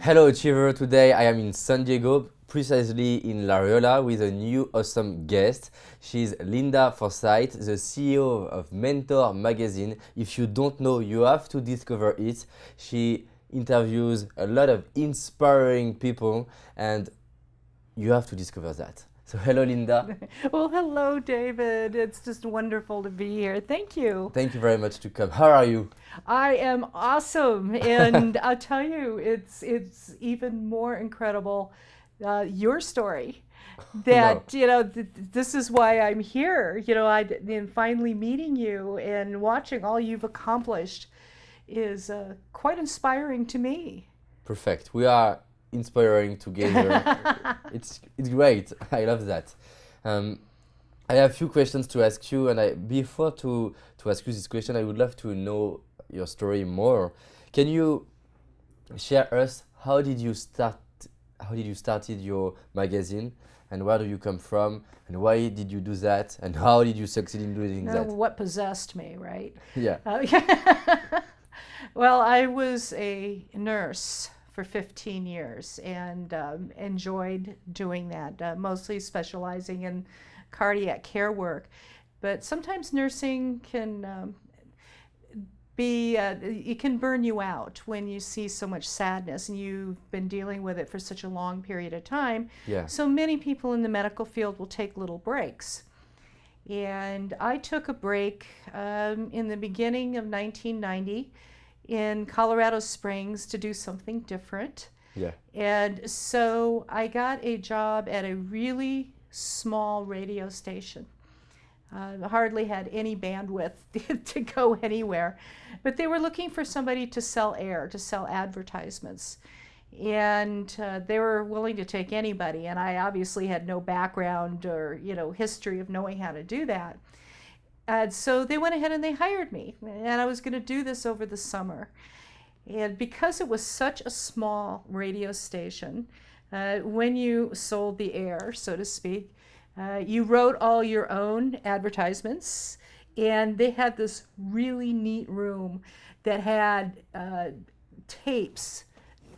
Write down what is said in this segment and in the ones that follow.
Hello Achiever, today I am in San Diego, precisely in La Riola, with a new awesome guest. She's Linda Forsythe, the CEO of Mentor magazine. If you don't know, you have to discover it. She interviews a lot of inspiring people and you have to discover that. So hello Linda. Well, hello, David. It's just wonderful to be here. Thank you. Thank you very much to come. How are you? I am awesome, and I'll tell you, it's even more incredible your story. No. That this is why I'm here. And finally meeting you and watching all you've accomplished is quite inspiring to me. Perfect. We are inspiring together. It's great. I love that. Um, I have a few questions to ask you, and before to ask you this question, I would love to know your story more. Can you share us how did you start? How did you started your magazine, and where do you come from, and why did you do that, and how did you succeed in doing that? What possessed me, right? Yeah. Well, I was a nurse for 15 years and enjoyed doing that, mostly specializing in cardiac care work. But sometimes nursing can it can burn you out when you see so much sadness and you've been dealing with it for such a long period of time. Yeah. So many people in the medical field will take little breaks. And I took a break in the beginning of 1990 in Colorado Springs to do something different. Yeah. And so I got a job at a really small radio station. Hardly had any bandwidth to go anywhere. But they were looking for somebody to sell air, to sell advertisements. And they were willing to take anybody. And I obviously had no background or, history of knowing how to do that. And so they went ahead and they hired me. And I was going to do this over the summer. And because it was such a small radio station, when you sold the air, so to speak, you wrote all your own advertisements, and they had this really neat room that had tapes,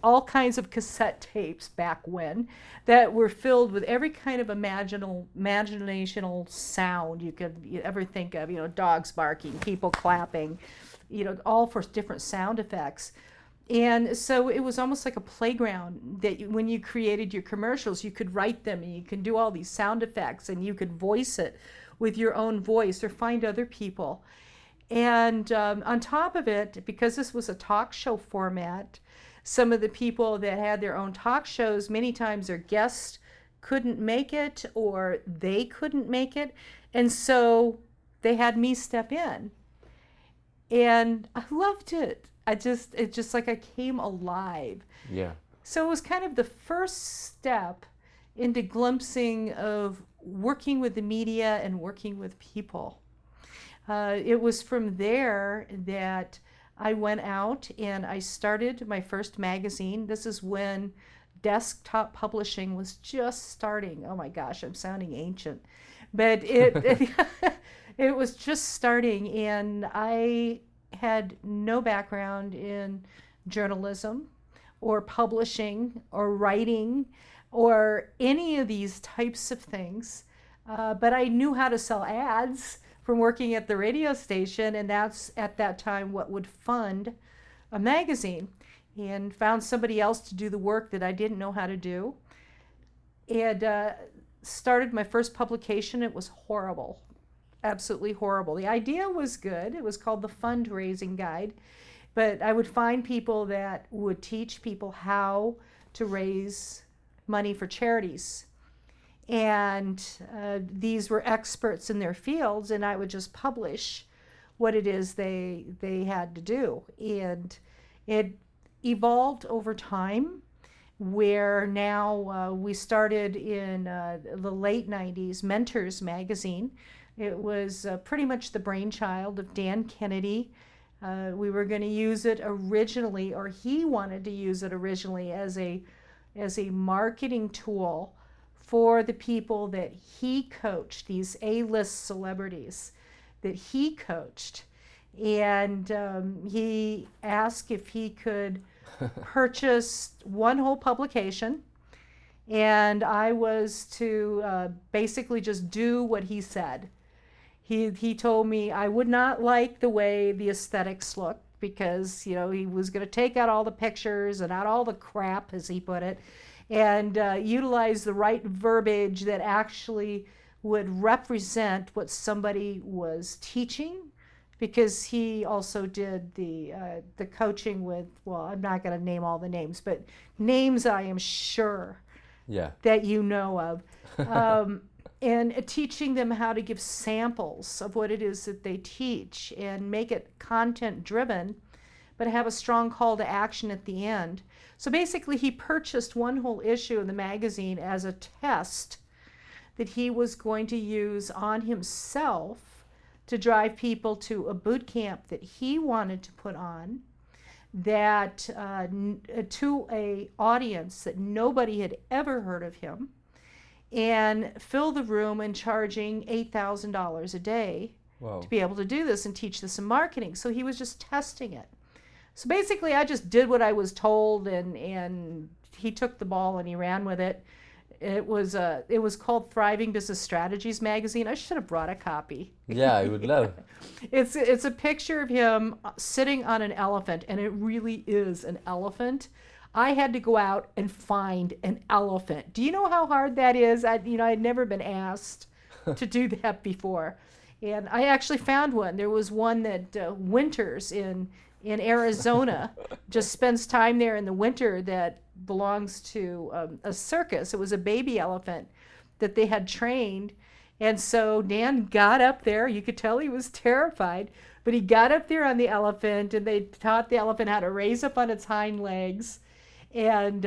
all kinds of cassette tapes back when, that were filled with every kind of imaginational sound you could ever think of, dogs barking, people clapping, all for different sound effects. And so it was almost like a playground that when you created your commercials, you could write them and you can do all these sound effects and you could voice it with your own voice or find other people. And on top of it, because this was a talk show format, some of the people that had their own talk shows, many times their guests couldn't make it or they couldn't make it. And so they had me step in. And I loved it. It's just like I came alive. Yeah. So it was kind of the first step into glimpsing of working with the media and working with people. It was from there that I went out and I started my first magazine. This is when desktop publishing was just starting. Oh my gosh, I'm sounding ancient. But it was just starting, and I had no background in journalism or publishing or writing or any of these types of things. But I knew how to sell ads from working at the radio station, and that's at that time what would fund a magazine, and found somebody else to do the work that I didn't know how to do. And started my first publication. It was horrible. Absolutely horrible. The idea was good. It was called the Fundraising Guide, but I would find people that would teach people how to raise money for charities. And these were experts in their fields, and I would just publish what it is they had to do. And it evolved over time, where now we started in the late 90s, Mentors magazine. It was pretty much the brainchild of Dan Kennedy. We were going to use it originally, or he wanted to use it originally as a marketing tool for the people that he coached, these A-list celebrities that he coached. And he asked if he could purchased one whole publication, and I was to basically just do what he said. He told me I would not like the way the aesthetics looked because, you know, he was going to take out all the pictures and out all the crap, as he put it, and utilize the right verbiage that actually would represent what somebody was teaching, because he also did the coaching with, well, I'm not going to name all the names, but names I am sure that you know of. And teaching them how to give samples of what it is that they teach and make it content driven, but have a strong call to action at the end. So basically, he purchased one whole issue of the magazine as a test that he was going to use on himself to drive people to a boot camp that he wanted to put on, that to a audience that nobody had ever heard of him, and fill the room and charging $8,000 a day to be able to do this and teach this in marketing. So he was just testing it. So basically, I just did what I was told, and he took the ball and he ran with it. It was called Thriving Business Strategies magazine. I should have brought a copy. Yeah, I would love. It's a picture of him sitting on an elephant, and it really is an elephant. I had to go out and find an elephant. Do you know how hard that is? I'd never been asked to do that before. And I actually found one. There was one that winters in Arizona, just spends time there in the winter, that belongs to a circus. It was a baby elephant that they had trained. And so Dan got up there. You could tell he was terrified, but he got up there on the elephant, and they taught the elephant how to raise up on its hind legs. And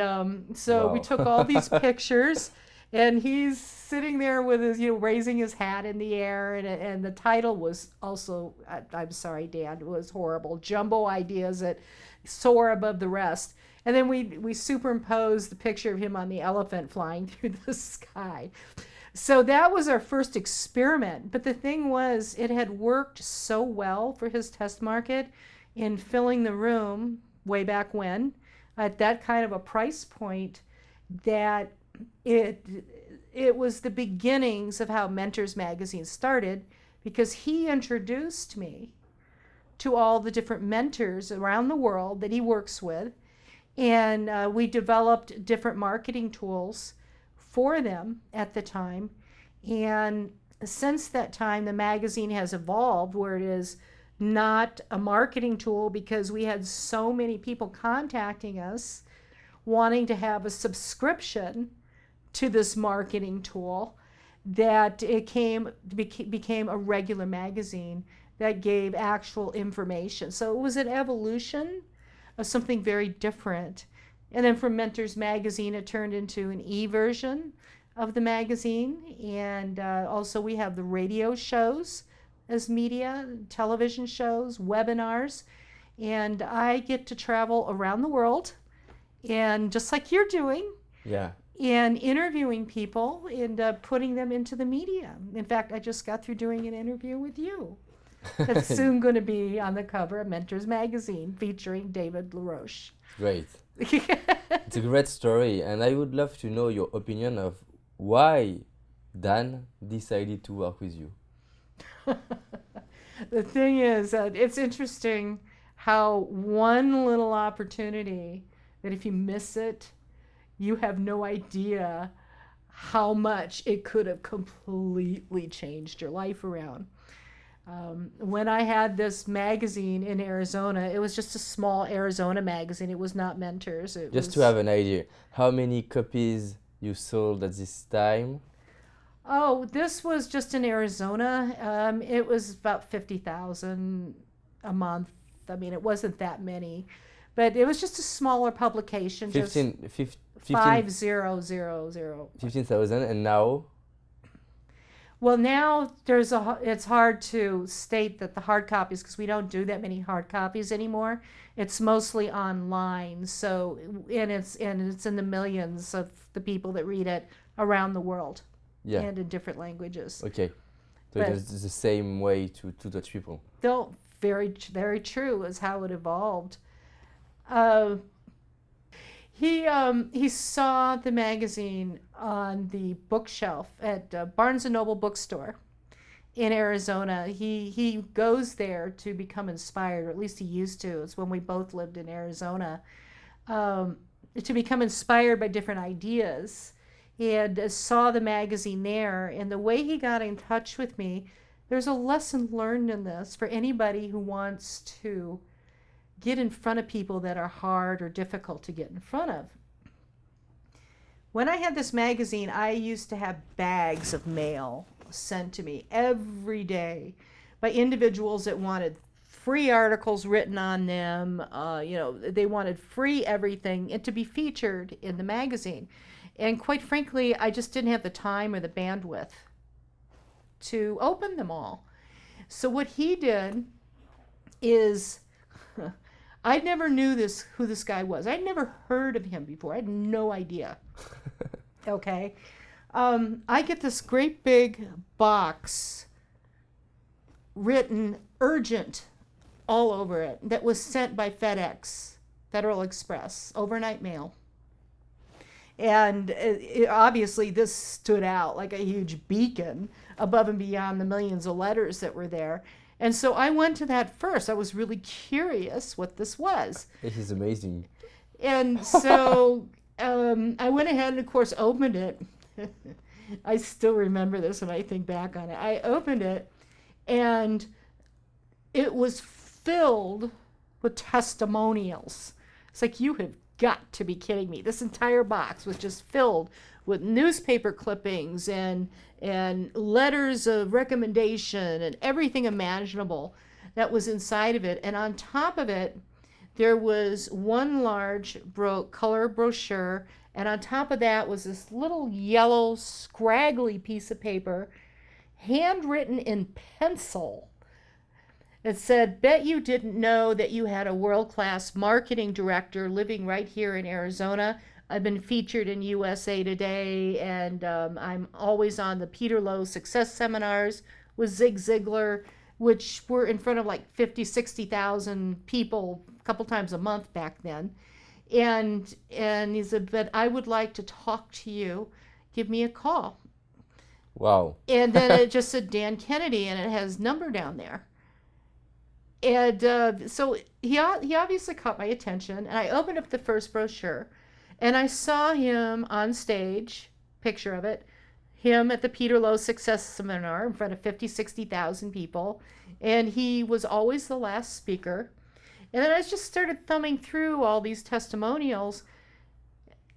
so we took all these pictures, and he's sitting there with his, raising his hat in the air, and the title was also, I'm sorry, Dan, it was horrible, Jumbo Ideas That Soar Above the Rest. And then we superimposed the picture of him on the elephant flying through the sky. So that was our first experiment. But the thing was, it had worked so well for his test market in filling the room way back when, at that kind of a price point, that it was the beginnings of how Mentors Magazine started, because he introduced me to all the different mentors around the world that he works with, and we developed different marketing tools for them at the time. And since that time, the magazine has evolved where it is not a marketing tool, because we had so many people contacting us wanting to have a subscription to this marketing tool, that it became a regular magazine that gave actual information. So it was an evolution of something very different. And then from Mentors Magazine, it turned into an e-version of the magazine. And also we have the radio shows as media, television shows, webinars, and I get to travel around the world, and just like you're doing, and interviewing people and putting them into the media. In fact, I just got through doing an interview with you that's soon going to be on the cover of Mentors Magazine, featuring David LaRoche. Great. It's a great story, and I would love to know your opinion of why Dan decided to work with you. The thing is, it's interesting how one little opportunity, that if you miss it, you have no idea how much it could have completely changed your life around. When I had this magazine in Arizona, it was just a small Arizona magazine. It was not Mentors. To have an idea, how many copies you sold at this time? Oh, this was just in Arizona. It was about 50,000 a month. I mean, it wasn't that many, but it was just a smaller publication. 15,000, and now? Well, now it's hard to state that the hard copies, because we don't do that many hard copies anymore. It's mostly online. So, and it's in the millions of the people that read it around the world. Yeah. And in different languages. Okay. So it's the same way to touch people. Very, very true is how it evolved. He saw the magazine on the bookshelf at Barnes and Noble bookstore in Arizona. He goes there to become inspired, or at least he used to. It's when we both lived in Arizona, to become inspired by different ideas, and saw the magazine there. And the way he got in touch with me, there's a lesson learned in this for anybody who wants to get in front of people that are hard or difficult to get in front of. When I had this magazine, I used to have bags of mail sent to me every day by individuals that wanted free articles written on them. They wanted free everything and to be featured in the magazine. And quite frankly, I just didn't have the time or the bandwidth to open them all. So what he did is, I never knew who this guy was. I'd never heard of him before. I had no idea. Okay. I get this great big box written urgent all over it that was sent by FedEx, Federal Express, overnight mail. And obviously this stood out like a huge beacon above and beyond the millions of letters that were there. And so I went to that first. I was really curious what this was. This is amazing. And so I went ahead and, of course, opened it. I still remember this when I think back on it. I opened it, and it was filled with testimonials. It's like, you have got to be kidding me. This entire box was just filled with newspaper clippings and letters of recommendation and everything imaginable that was inside of it. And on top of it, there was one large color brochure, and on top of that was this little yellow, scraggly piece of paper, handwritten in pencil. It said, "Bet you didn't know that you had a world-class marketing director living right here in Arizona. I've been featured in USA Today, and I'm always on the Peter Lowe Success Seminars with Zig Ziglar, which were in front of like 50, 60,000 people a couple times a month back then." And he said, "But I would like to talk to you. Give me a call." Wow. And then it just said Dan Kennedy, and it has number down there. And so he obviously caught my attention, and I opened up the first brochure, and I saw him on stage, picture of it, him at the Peter Lowe Success Seminar in front of 50, 60,000 people, and he was always the last speaker. And then I just started thumbing through all these testimonials,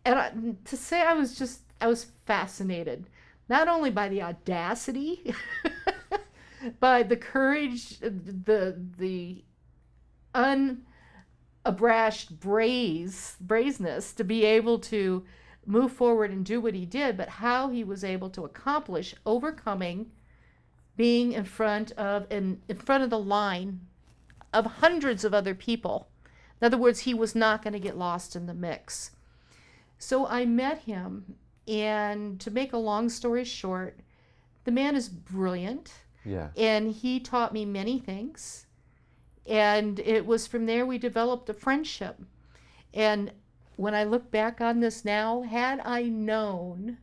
and I was fascinated, not only by the audacity, by the courage, the unabashed brazeness to be able to move forward and do what he did, but how he was able to accomplish overcoming being in front of the line of hundreds of other people. In other words, he was not going to get lost in the mix. So I met him, and to make a long story short, the man is brilliant. Yeah. And he taught me many things. And it was from there we developed a friendship. And when I look back on this now, had I known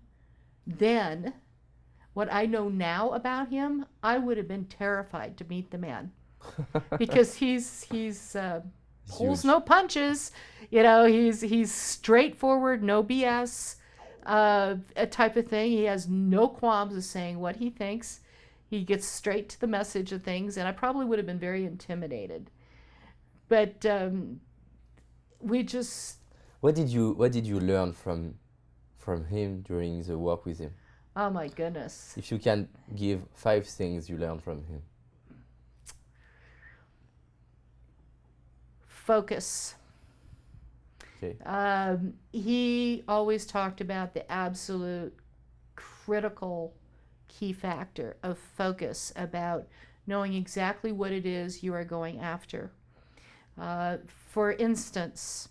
then what I know now about him, I would have been terrified to meet the man. Because he's pulls no punches. He's straightforward, no BS, a type of thing. He has no qualms of saying what he thinks. He gets straight to the message of things, and I probably would have been very intimidated. But we just... What did you learn from him during the work with him? Oh my goodness. If you can give 5 things you learned from him. Focus. Okay. He always talked about the absolute critical key factor of focus, about knowing exactly what it is you are going after. For instance,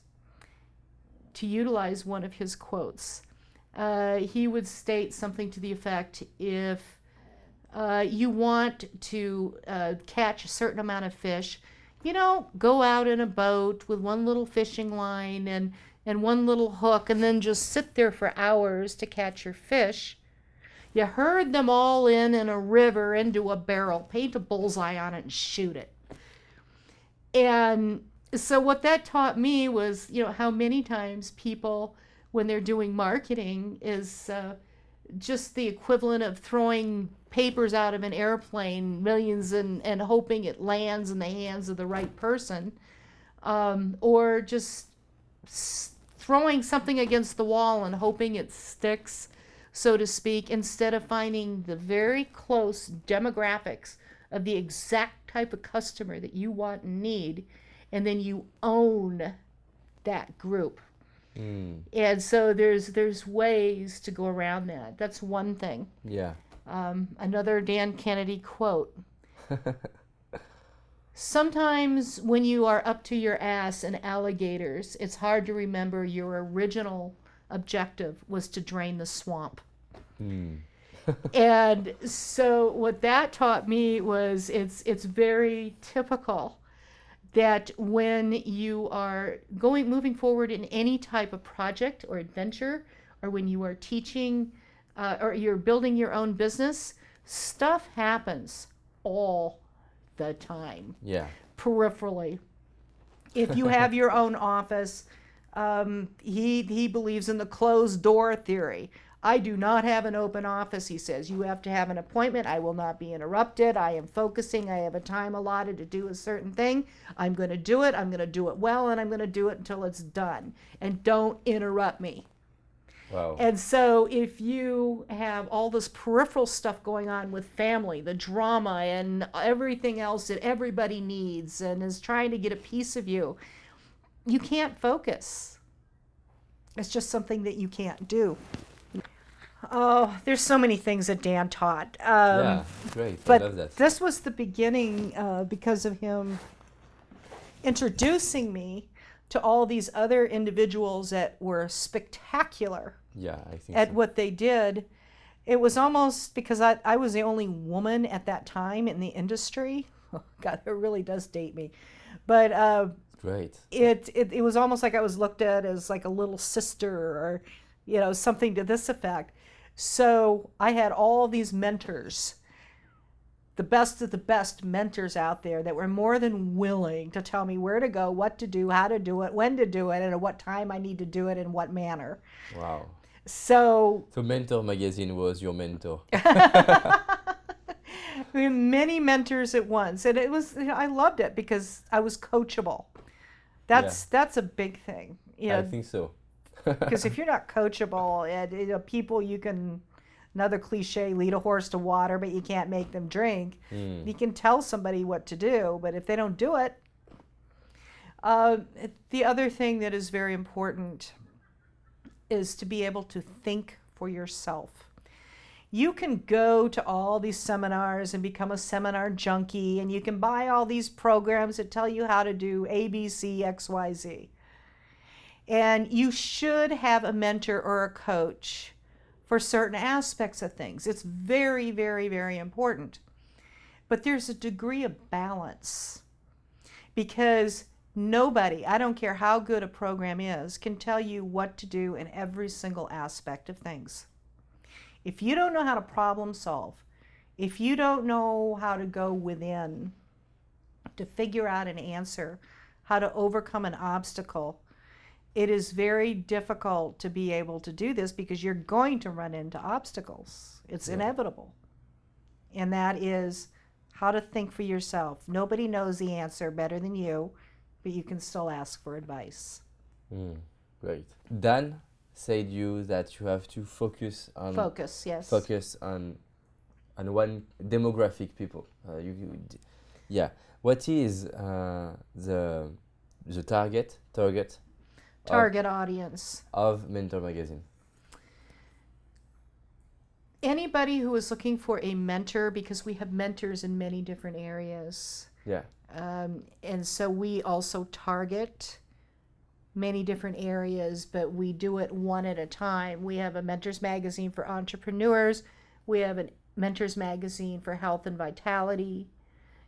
to utilize one of his quotes, he would state something to the effect, if you want to catch a certain amount of fish, go out in a boat with one little fishing line and and one little hook and then just sit there for hours to catch your fish. You herd them all in a river into a barrel, paint a bullseye on it and shoot it. And so what that taught me was, how many times people, when they're doing marketing, is just the equivalent of throwing papers out of an airplane, millions, and hoping it lands in the hands of the right person, or just throwing something against the wall and hoping it sticks, so to speak, instead of finding the very close demographics of the exact type of customer that you want and need, and then you own that group. And so there's ways to go around that. That's one thing. Yeah. Another Dan Kennedy quote. Sometimes when you are up to your ass in alligators, it's hard to remember your original objective was to drain the swamp. And so what that taught me was it's very typical that when you are moving forward in any type of project or adventure, or when you are teaching or you're building your own business, stuff happens all the time. Yeah. Peripherally. If you have your own office, he believes in the closed door theory. I do not have an open office, he says. You have to have an appointment. I will not be interrupted. I am focusing. I have a time allotted to do a certain thing. I'm going to do it. I'm going to do it well, and I'm going to do it until it's done. And don't interrupt me. Wow. And so if you have all this peripheral stuff going on with family, the drama and everything else that everybody needs and is trying to get a piece of you, you can't focus. It's just something that you can't do. Oh, there's so many things that Dan taught. Yeah, great. But I love that. this was the beginning because of him introducing me to all these other individuals that were spectacular Yeah, I think at so. what they did. It was almost because I was the only woman at that time in the industry. Oh, God, it really does date me. But Great. it was almost like I was looked at as like a little sister or, something to this effect. So I had all these mentors, the best of the best mentors out there that were more than willing to tell me where to go, what to do, how to do it, when to do it, and at what time I need to do it, in what manner. Wow. So Mentor Magazine was your mentor. we had many mentors at once, and it was I loved it because I was coachable. That's a big thing. I think so. Because if you're not coachable, and people you can, another cliche, lead a horse to water, but you can't make them drink. You can tell somebody what to do, but if they don't do it. The other thing that is very important is to be able to think for yourself. You can go to all these seminars and become a seminar junkie, and you can buy all these programs that tell you how to do A, B, C, X, Y, Z. And you should have a mentor or a coach for certain aspects of things. It's very, very, very important. But there's a degree of balance because nobody, I don't care how good a program is, can tell you what to do in every single aspect of things. If you don't know how to problem solve, if you don't know how to go within to figure out an answer, how to overcome an obstacle, it is very difficult to be able to do this because you're going to run into obstacles. It's inevitable. And that is how to think for yourself. Nobody knows the answer better than you, but you can still ask for advice. Great. Dan said you that you have to focus on Yes. focus on one demographic people. What is the target Audience. of Mentor Magazine? Anybody who is looking for a mentor, because we have mentors in many different areas. Yeah. And so we also target many different areas, but we do it one at a time. We have a Mentors Magazine for entrepreneurs. We have a Mentors Magazine for health and vitality.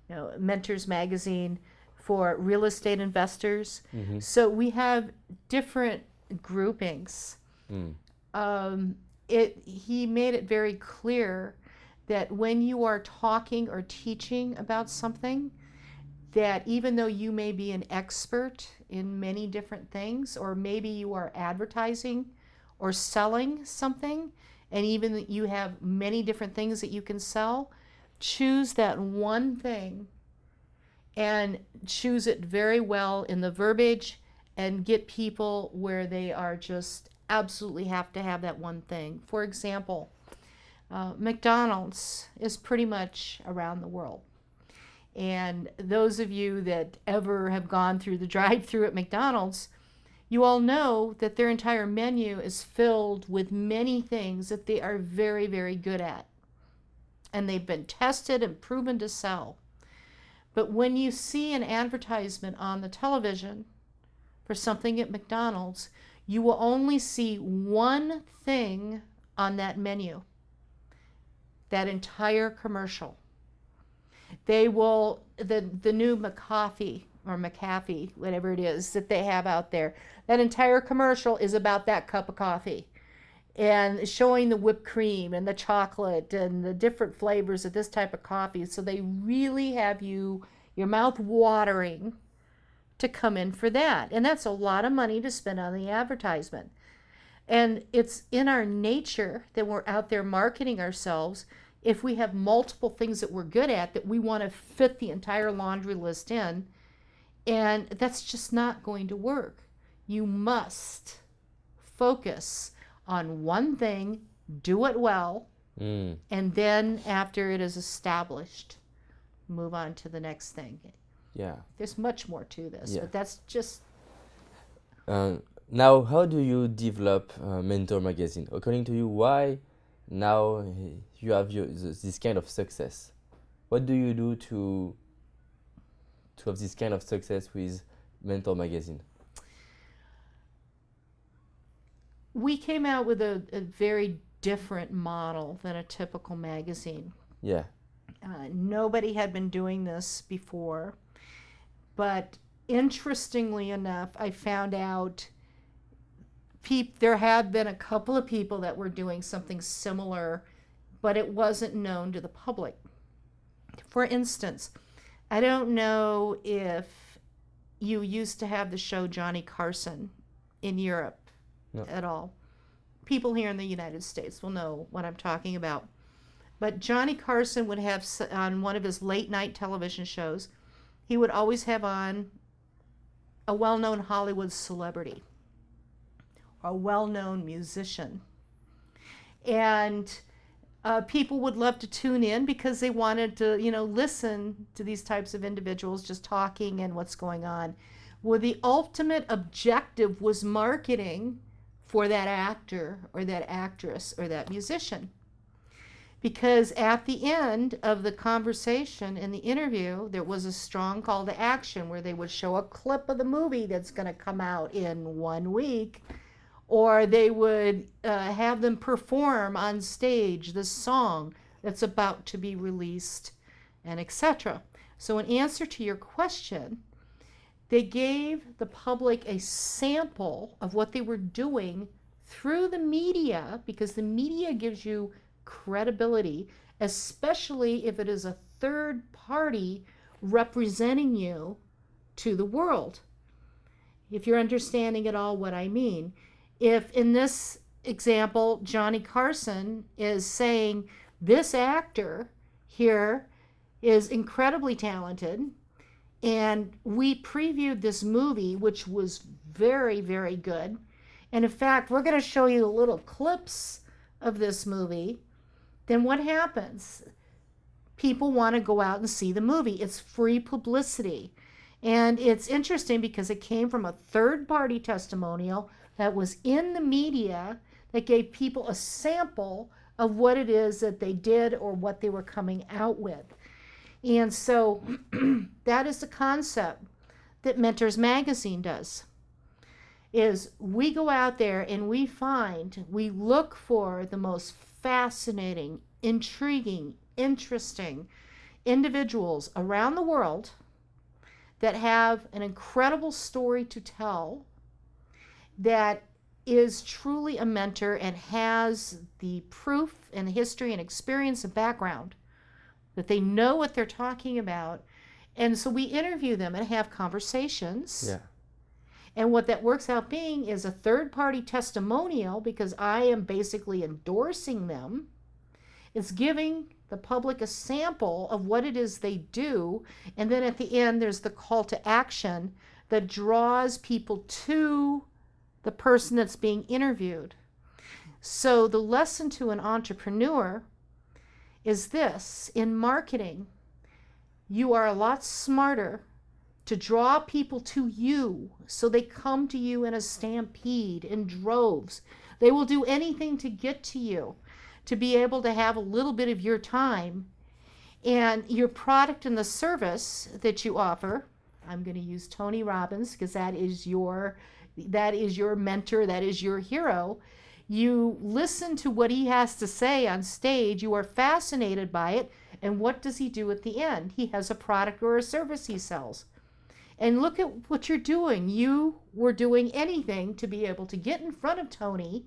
A Mentors Magazine for real estate investors. So we have different groupings. Mm. He made it very clear that when you are talking or teaching about something, that even though you may be an expert in many different things, or maybe you are advertising or selling something, and even that you have many different things that you can sell, choose that one thing and choose it very well in the verbiage and get people where they are just absolutely have to have that one thing. For example, McDonald's is pretty much around the world. And those of you that ever have gone through the drive-thru at McDonald's, you all know that their entire menu is filled with many things that they are very, very good at. And they've been tested and proven to sell. But when you see an advertisement on the television for something at McDonald's, you will only see one thing on that menu, that entire commercial. They will, the new McCaffey or McAfee, whatever it is that they have out there, that entire commercial is about that cup of coffee and showing the whipped cream and the chocolate and the different flavors of this type of coffee. So they really have your mouth watering to come in for that. And that's a lot of money to spend on the advertisement. And it's in our nature that we're out there marketing ourselves. If we have multiple things that we're good at, that we want to fit the entire laundry list in, and that's just not going to work. You must focus on one thing, do it well, and then after it is established, move on to the next thing. Yeah. There's much more to this, Yeah. but that's just... Now, how do you develop Mentor Magazine? According to you, why now you have this kind of success? What do you do to have this kind of success with Mentor Magazine? We came out with a very different model than a typical magazine. Yeah. Nobody had been doing this before, but interestingly enough, I found out there had been a couple of people that were doing something similar, but it wasn't known to the public. For instance, I don't know if you used to have the show Johnny Carson in Europe at all. People here in the United States will know what I'm talking about. But Johnny Carson would have, on one of his late night television shows, he would always have on a well-known Hollywood celebrity, a well-known musician. And people would love to tune in because they wanted to, listen to these types of individuals just talking and what's going on. Well, the ultimate objective was marketing for that actor or that actress or that musician. Because at the end of the conversation in the interview, there was a strong call to action where they would show a clip of the movie that's going to come out in 1 week, or they would have them perform on stage the song that's about to be released, and etc. So in answer to your question, they gave the public a sample of what they were doing through the media, because the media gives you credibility, especially if it is a third party representing you to the world. If you're understanding at all what I mean. If in this example, Johnny Carson is saying this actor here is incredibly talented, and we previewed this movie, which was very, very good. And in fact, we're going to show you little clips of this movie. Then what happens? People want to go out and see the movie. It's free publicity. And it's interesting because it came from a third-party testimonial that was in the media that gave people a sample of what it is that they did or what they were coming out with. And so that is the concept that Mentors Magazine does, is we go out there and we look for the most fascinating, intriguing, interesting individuals around the world that have an incredible story to tell, that is truly a mentor and has the proof and history and experience and background that they know what they're talking about. And so we interview them and have conversations. Yeah. And what that works out being is a third-party testimonial, because I am basically endorsing them. It's giving the public a sample of what it is they do. And then at the end, there's the call to action that draws people to the person that's being interviewed. So the lesson to an entrepreneur is this: in marketing, you are a lot smarter to draw people to you so they come to you in a stampede, in droves. They will do anything to get to you, to be able to have a little bit of your time. And your product and the service that you offer, I'm going to use Tony Robbins because that is your mentor, that is your hero. You listen to what he has to say on stage, you are fascinated by it, and what does he do at the end? He has a product or a service he sells. And look at what you're doing. You were doing anything to be able to get in front of Tony.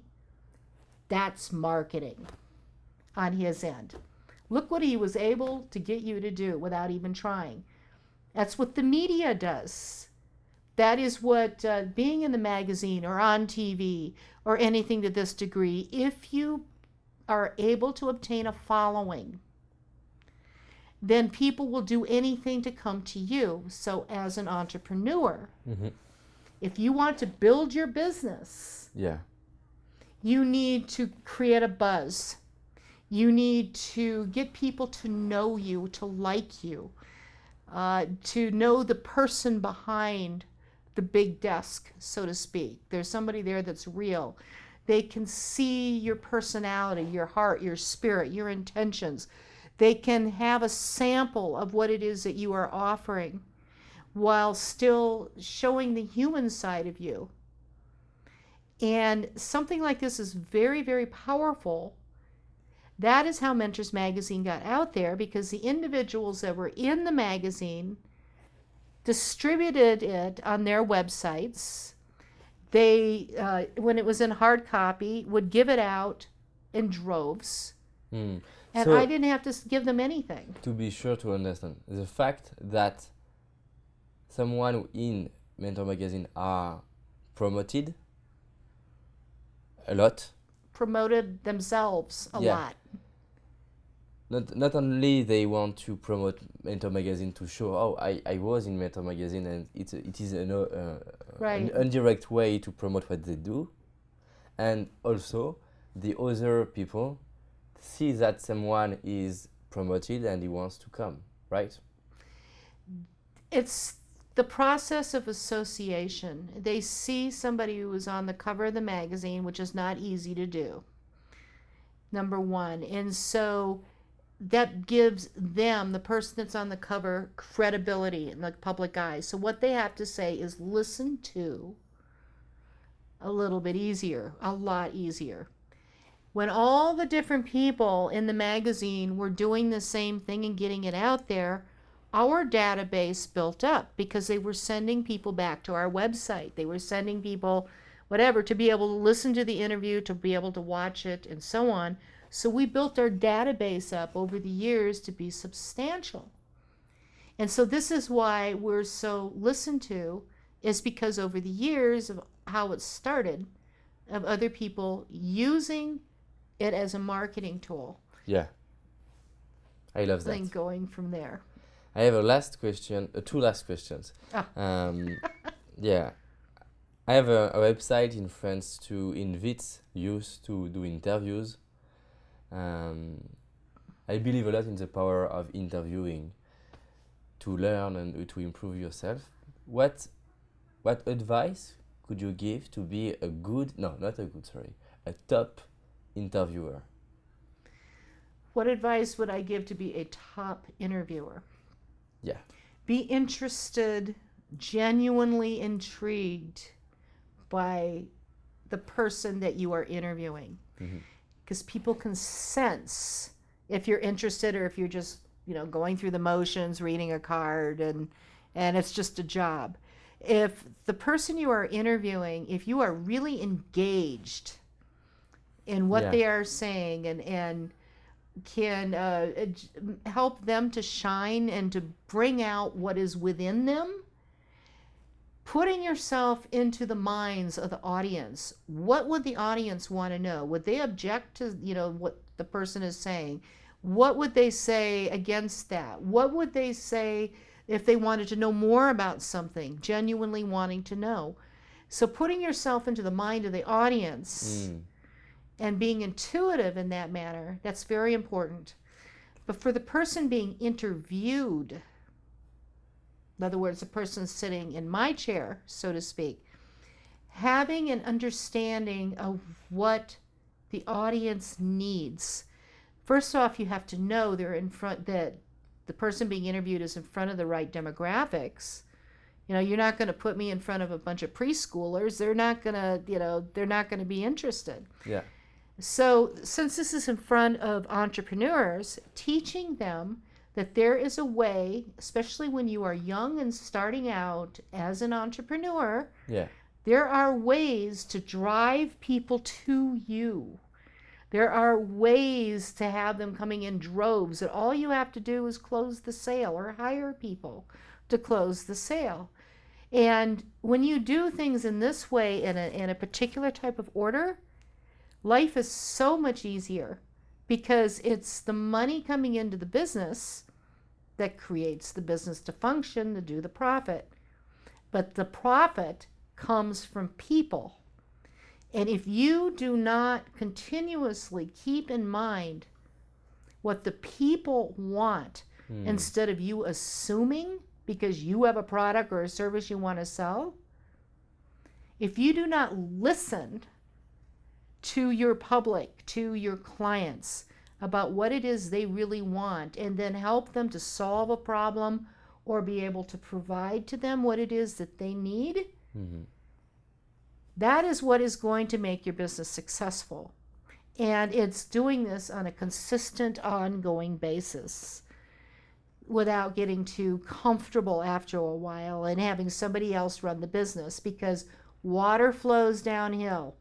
That's marketing on his end. Look what he was able to get you to do without even trying. That's what the media does. That is what being in the magazine or on TV or anything to this degree, if you are able to obtain a following, then people will do anything to come to you. So as an entrepreneur, if you want to build your business, Yeah. you need to create a buzz. You need to get people to know you, to like you, to know the person behind the big desk, so to speak. There's somebody there that's real. They can see your personality, your heart, your spirit, your intentions. They can have a sample of what it is that you are offering while still showing the human side of you. And something like this is very, very powerful. That is how Mentors Magazine got out there, because the individuals that were in the magazine distributed it on their websites. They, when it was in hard copy, would give it out in droves. And So, I didn't have to give them anything. to be sure to understand, the fact that someone in Mentor Magazine are promoted a lot, Promoted themselves a Yeah. lot. not only they want to promote Mentor Magazine to show, oh, I was in Mentor Magazine, and it is Right. an indirect way to promote what they do, and also the other people see that someone is promoted and he wants to come, right? It's the process of association. They see somebody who is on the cover of the magazine, which is not easy to do, number one. And so that gives them, the person that's on the cover, credibility in the public eye. So what they have to say is listened to a little bit easier, a lot easier. When all the different people in the magazine were doing the same thing and getting it out there, our database built up because they were sending people back to our website. They were sending people whatever to be able to listen to the interview, to be able to watch it, and so on. So we built our database up over the years to be substantial. And so this is why we're so listened to, is because over the years of how it started, of other people using it as a marketing tool, Yeah. I love that. and going from there. I have a last question, two last questions. Ah. Yeah. I have a website in France to invite youth to do interviews. I believe a lot in the power of interviewing to learn and to improve yourself. What advice could you give to be a good, no, not a good, sorry, a top interviewer? What advice would I give to be a top interviewer? Yeah. Be interested, genuinely intrigued by the person that you are interviewing. Because people can sense if you're interested or if you're just, going through the motions, reading a card, and it's just a job. If the person you are interviewing, if you are really engaged in what Yeah. they are saying and can help them to shine and to bring out what is within them, putting yourself into the minds of the audience. What would the audience want to know? Would they object to, what the person is saying? What would they say against that? What would they say if they wanted to know more about something, genuinely wanting to know? So putting yourself into the mind of the audience and being intuitive in that manner, that's very important. But for the person being interviewed, in other words, the person sitting in my chair, so to speak, having an understanding of what the audience needs. First off, you have to know that the person being interviewed is in front of the right demographics. You're not going to put me in front of a bunch of preschoolers. They're not going to be interested. Yeah. So since this is in front of entrepreneurs, teaching them that there is a way, especially when you are young and starting out as an entrepreneur, Yeah. there are ways to drive people to you. There are ways to have them coming in droves, and all you have to do is close the sale or hire people to close the sale. And when you do things in this way, in a particular type of order, life is so much easier, because it's the money coming into the business that creates the business to function, to do the profit. But the profit comes from people. And if you do not continuously keep in mind what the people want, instead of you assuming because you have a product or a service you want to sell, if you do not listen to your public, to your clients, about what it is they really want, and then help them to solve a problem or be able to provide to them what it is that they need, that is what is going to make your business successful. And it's doing this on a consistent, ongoing basis without getting too comfortable after a while and having somebody else run the business, because water flows downhill.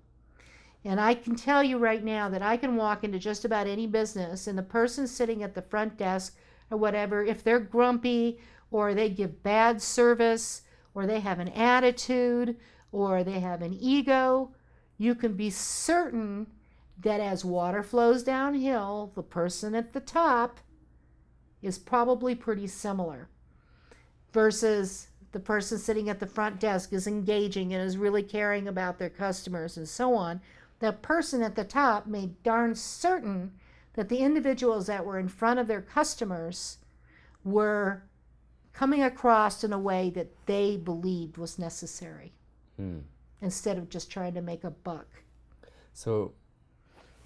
And I can tell you right now that I can walk into just about any business, and the person sitting at the front desk or whatever, if they're grumpy or they give bad service or they have an attitude or they have an ego, you can be certain that as water flows downhill, the person at the top is probably pretty similar, versus the person sitting at the front desk is engaging and is really caring about their customers and so on. That person at the top made darn certain that the individuals that were in front of their customers were coming across in a way that they believed was necessary, instead of just trying to make a buck. So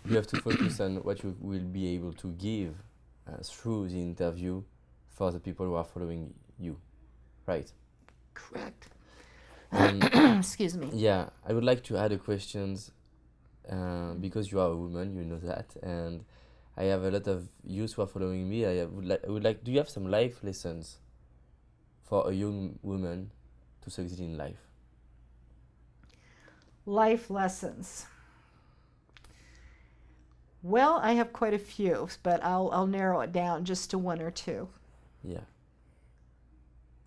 you have to focus on what you will be able to give through the interview for the people who are following you, right? Correct. Um, Excuse me. yeah, I would like to add a questions because you are a woman, you know that, and I have a lot of youth who are following me. I would like. Do you have some life lessons for a young woman to succeed in life? Life lessons. Well, I have quite a few, but I'll narrow it down just to one or two. Yeah.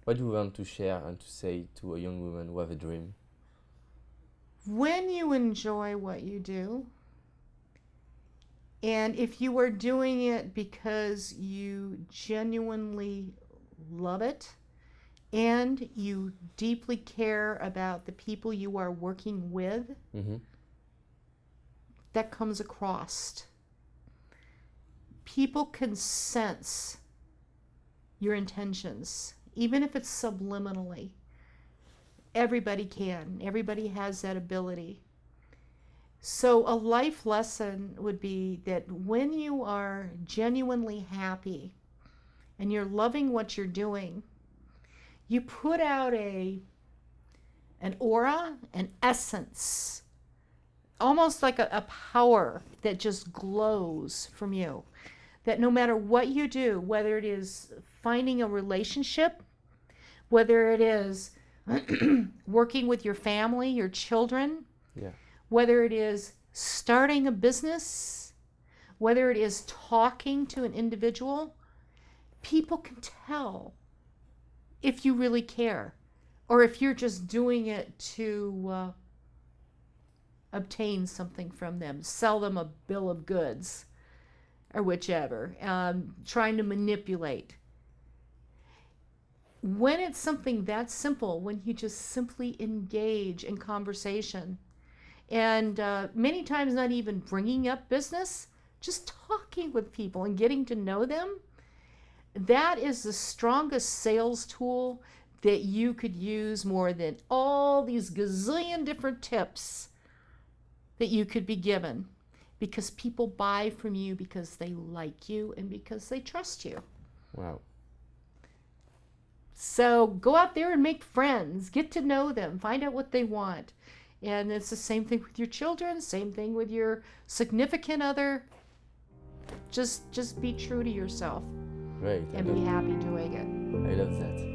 What do you want to share and to say to a young woman who have a dream? When you enjoy what you do, and if you are doing it because you genuinely love it and you deeply care about the people you are working with, that comes across. People can sense your intentions, even if it's subliminally. Everybody can. Everybody has that ability. So a life lesson would be that when you are genuinely happy and you're loving what you're doing, you put out an aura, an essence, almost like a power that just glows from you. That no matter what you do, whether it is finding a relationship, whether it is working with your family, your children, Yeah. whether it is starting a business, whether it is talking to an individual, people can tell if you really care or if you're just doing it to obtain something from them, sell them a bill of goods or whichever, trying to manipulate. When it's something that simple, when you just simply engage in conversation, and many times not even bringing up business, just talking with people and getting to know them, that is the strongest sales tool that you could use more than all these gazillion different tips that you could be given, because people buy from you because they like you and because they trust you. Wow. So go out there and make friends, get to know them, find out what they want. And it's the same thing with your children, same thing with your significant other. Just be true to yourself Great. and be happy doing it. I love that.